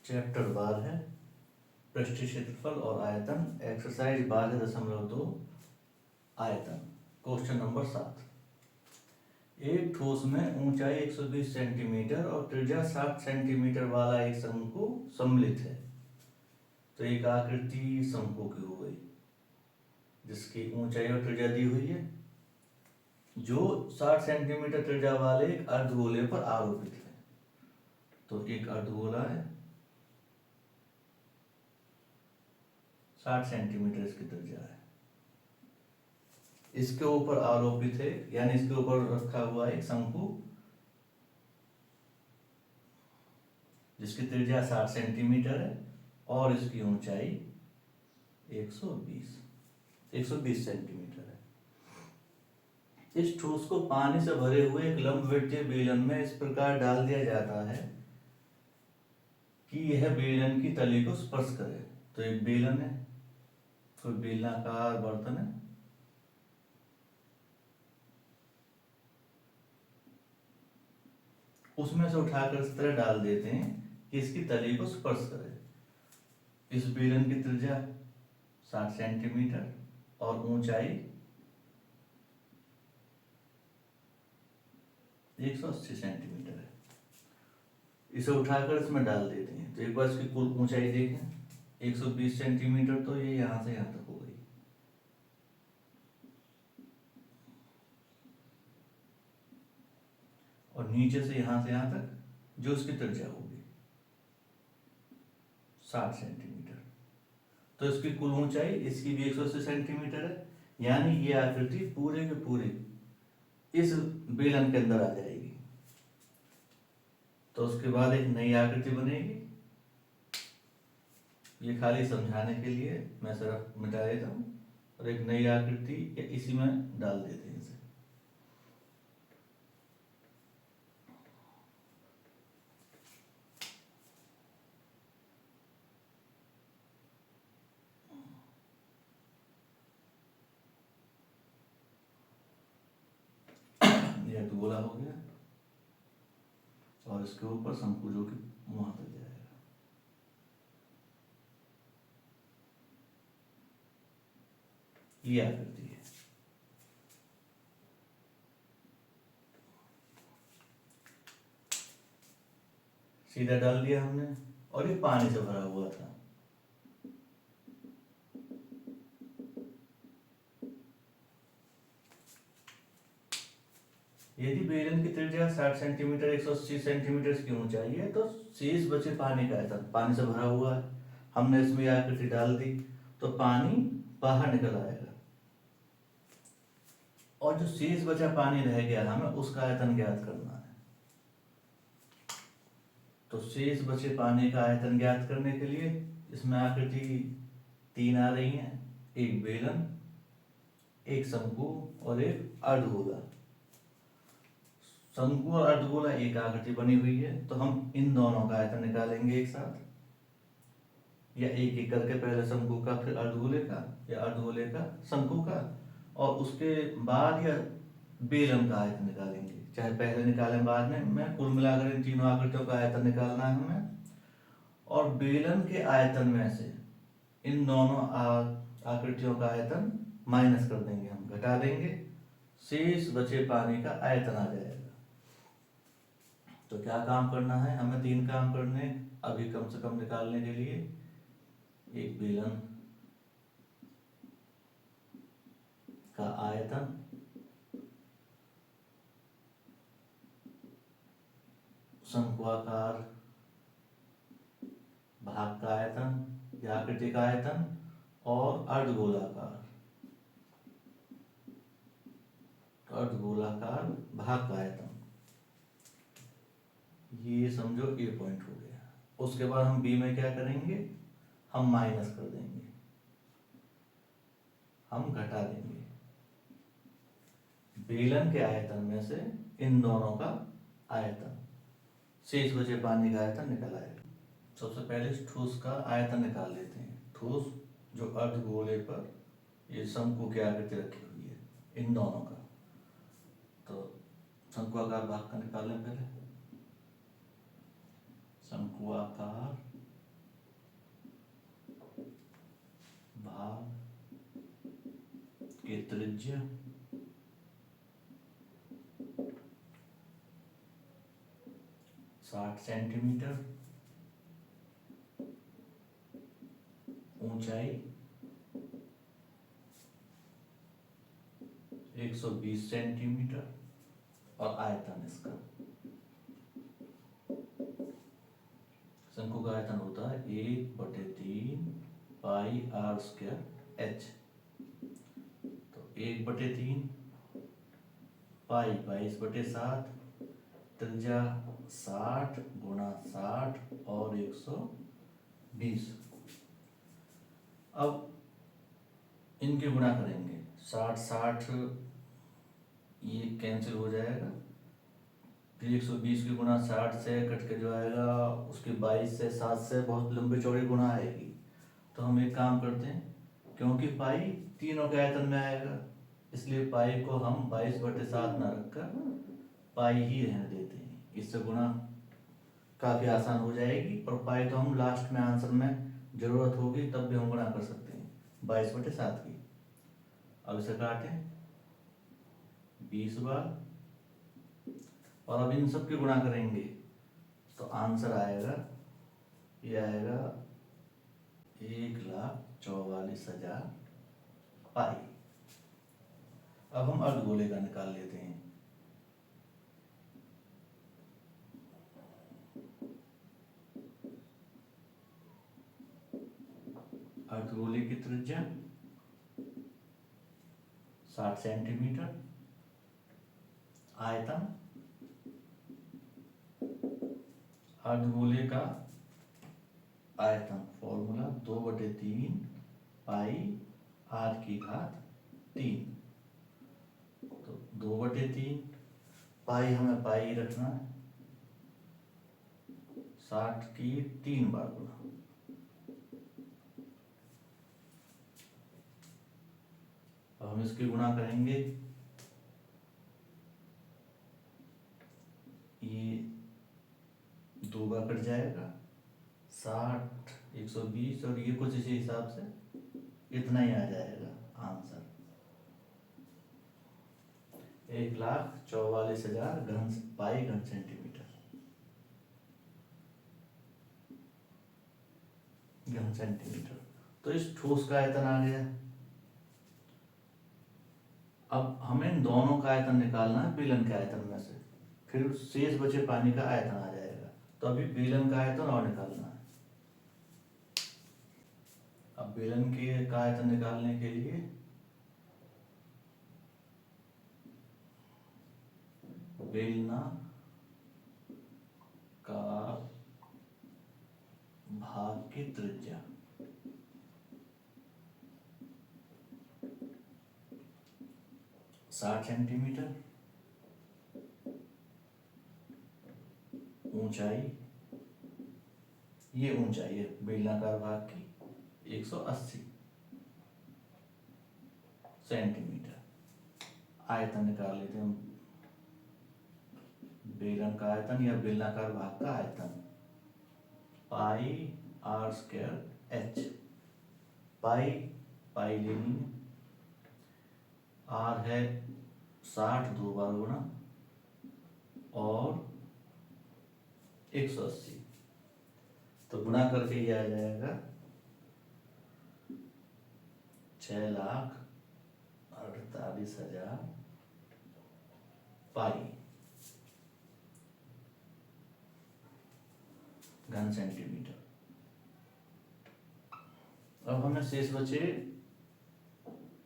Chapter 12 पृष्ठीय क्षेत्रफल और आयतन। एक्सरसाइज 12.2 आयतन। Question number 7। एक ठोस में ऊंचाई 120 सेंटीमीटर और त्रिज्या 60 सेंटीमीटर वाला एक शंकु सम्मिलित है। तो एक आकृति शंकु की हो गई जिसकी ऊंचाई और त्रिज्या दी हुई है, जो 60 सेंटीमीटर त्रिज्या वाले एक अर्धगोले पर आरोपित है। तो एक अर्धगोला है, 60 सेंटीमीटर इसकी त्रिज्या है, इसके ऊपर आरोपित है यानी इसके ऊपर रखा हुआ एक शंकु जिसकी त्रिज्या 60 सेंटीमीटर है और इसकी ऊंचाई 120 सेंटीमीटर है। इस ठोस को पानी से भरे हुए एक लंबवृत्तीय बेलन में इस प्रकार डाल दिया जाता है कि यह बेलन की तली को स्पर्श करे। तो एक बेलन है, कोई बेलनाकार बर्तन है, उसमें से उठाकर इस तरह डाल देते हैं कि इसकी तली को स्पर्श करे। इस बेलन की त्रिज्या 60 सेंटीमीटर और ऊंचाई 180 सेंटीमीटर है। इसे उठाकर इसमें डाल देते हैं। तो एक बार इसकी कुल ऊंचाई देखें, 120 सेंटीमीटर, तो ये यहां से यहां तक हो गई। और नीचे से यहां तक जो इसकी त्रिज्या होगी 60 सेंटीमीटर। तो इसकी कुल ऊंचाई इसकी भी 180 सेंटीमीटर है, यानी ये आकृति पूरे के पूरे इस बेलन के अंदर आ जाएगी। तो उसके बाद एक नई आकृति बनेगी। ये खाली समझाने के लिए मैं सिर्फ मिटा देता हूं, और एक नई आकृति इसी में डाल देते हैं इसे। यह गोला हो गया और इसके ऊपर शंकु जो कि वहां तक जाएगा। ये आकृति है। सीधा डाल दिया हमने, और ये पानी से भरा हुआ था। यदि बेलन की त्रिज्या 60 सेंटीमीटर 180 सेंटीमीटर की ऊंचाई है, तो शेष बचे पानी का आयतन, पानी से भरा हुआ है, हमने इसमें आकृति डाल दी तो पानी बाहर निकल आएगा, और जो शेष बचा पानी रह गया हमें उसका आयतन ज्ञात करना है। तो शेष बचे पानी का आयतन ज्ञात करने के लिए इसमें आकृति 3 आ रही हैं, एक बेलन, एक शंकु और एक अर्धगोला। शंकु और अर्धगोला एक आकृति बनी हुई है, तो हम इन दोनों का आयतन निकालेंगे एक साथ, या एक एक करके, पहले शंकु का फिर अर्धगोले का, या अर्धगोले का शंकु का, और उसके बाद या बेलन का आयतन निकालेंगे, चाहे पहले निकालें बाद में। कुल मिलाकर इन तीनों आकृतियों का आयतन निकालना है हमें, और बेलन के आयतन में से इन दोनों आकृतियों का आयतन माइनस कर देंगे, हम घटा देंगे, शेष बचे पानी का आयतन आ जाएगा। तो क्या काम करना है हमें? 3 काम करने अभी कम से कम निकालने के लिए। एक बेलन का आयतन, शंक्वाकार भाग का आयतन या आकृति का आयतन, और अर्धगोलाकार भाग का आयतन। ये समझो ए पॉइंट हो गया। उसके बाद हम बी में क्या करेंगे? हम माइनस कर देंगे, हम घटा देंगे। बेलन के आयतन में से इन दोनों का आयतन, शेष बचे पानी का आयतन निकल आएगा। सबसे पहले इस ठोस का आयतन निकाल लेते हैं। ठोस जो अर्धगोले पर ये शंकु की आकृति रखी हुई है, इन दोनों का। तो शंक्वाकार भाग का निकालें पहले। शंक्वाकार त्रिज्या, साठ सेंटीमीटर, ऊंचाई 120 सेंटीमीटर और आयतन इसका, शंकु का आयतन होता है 1/3 पाई आर स्क्वायर एच। तो 1/3 पाई 22/7, त्रिज्या 60 गुणा 60 और 120। अब इनके गुणा करेंगे, 60 ये कैंसिल हो जाएगा, फिर 120 की गुणा 60 से कट के जो आएगा उसके 22 से 7 से बहुत लंबी चौड़ी गुणा आएगी। तो हम एक काम करते हैं, क्योंकि पाई तीनों के आयतन में आएगा इसलिए पाई को हम 22/7 ना रखकर पाई ही रहने देते हैं, इससे गुणा काफ़ी आसान हो जाएगी। और पाई तो हम लास्ट में आंसर में ज़रूरत होगी तब भी हम गुणा कर सकते हैं 22/7 की। अब इसे काटें 20 बार और अब इन सब की गुणा करेंगे तो आंसर आएगा, ये आएगा 1,44,000 पाई। अब हम अर्धगोले का निकाल लेते हैं। अर्धगोले की त्रिज्या 60 सेंटीमीटर, आयतन, अर्धगोले का आयतन फॉर्मूला 2/3 पाई आर की घात 3। तो 2/3 पाई हमें पाई रखना है, 60 की 3 बार गुणा, अब हम इसकी गुणा करेंगे, ये 2 बार कट जाएगा, 60 120 और ये कुछ इसी हिसाब से इतना ही आ जाएगा आंसर, 1,44,000 घन पाई घन सेंटीमीटर घन सेंटीमीटर। तो इस ठोस का आयतन आ गया। अब हमें इन दोनों का आयतन निकालना है बेलन के आयतन में से, फिर शेष बचे पानी का आयतन आ जाएगा। तो अभी बेलन का आयतन और निकालना है। अब बेलन के का आयतन निकालने के लिए बेलना का भाग की त्रिज्या, साठ सेंटीमीटर, ऊंचाई, ये ऊंचाई है बेलनाकार भाग की 180 सेंटीमीटर। आयतन निकाल लेते हैं, बेलन का आयतन या बेलनाकार भाग का आयतन, पाई आर स्क्वायर एच। पाई पाई लेनी है, आर है 60 2 बार गुणा और 180, तो गुणा करके ये आ जाएगा 6,48,000 पाई घन सेंटीमीटर। अब हमें शेष बचे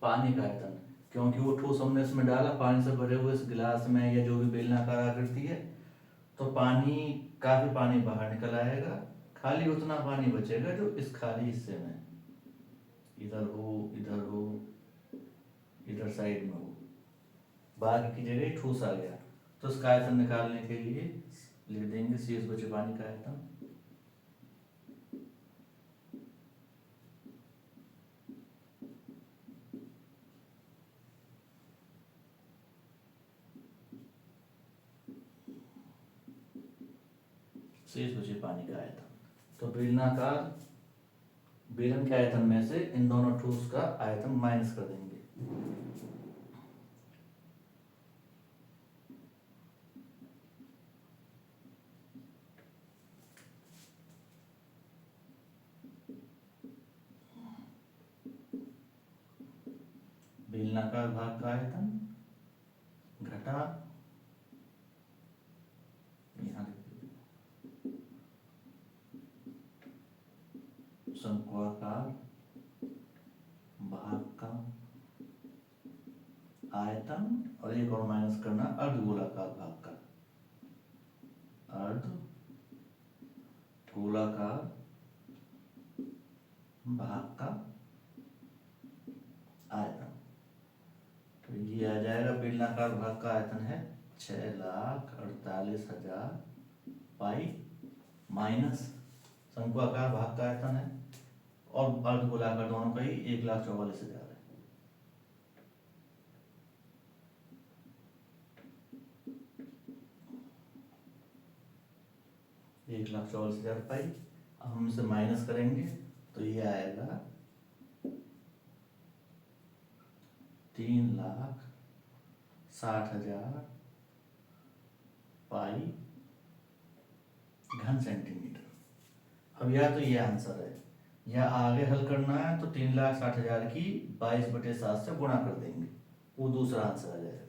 पानी का आयतन, क्योंकि वो ठोस हमने इसमें डाला पानी से भरे हुए इस गिलास में या जो भी बेलनाकार आकृति है, तो पानी काफी पानी बाहर निकल आएगा, खाली उतना पानी बचेगा जो इस खाली हिस्से में इधर हो इधर साइड में हो, बाकी की जगह ठोस आ गया। तो इसका आयतन निकालने के लिए लिख देंगे शेष बचे पानी का आयतन, शेष बचे पानी का आयतन। तो बेलन के आयतन में से इन दोनों ठोस का आयतन माइनस कर देंगे, बेलनाकार भाग का आयतन घटा, यहाँ देखिए, शंक्वाकार भाग का आयतन, और एक और माइनस करना अर्धगोलाकार भाग का, अर्धगोलाकार भाग का आयतन। तो ये आ जाएगा, बेलनाकार भाग का आयतन है 6,48,000 पाई, माइनस शंक्वाकार भाग का आयतन है और अर्धगोलाकार दोनों का ही 1,44,000 है। एक 1,44,000 पाई। अब हम इसे माइनस करेंगे तो ये आएगा 3,60,000 पाई घन सेंटीमीटर। अब या तो ये आंसर है, या आगे हल करना है तो 3,60,000 की 22/7 से गुणा कर देंगे, वो दूसरा आंसर आ जाएगा।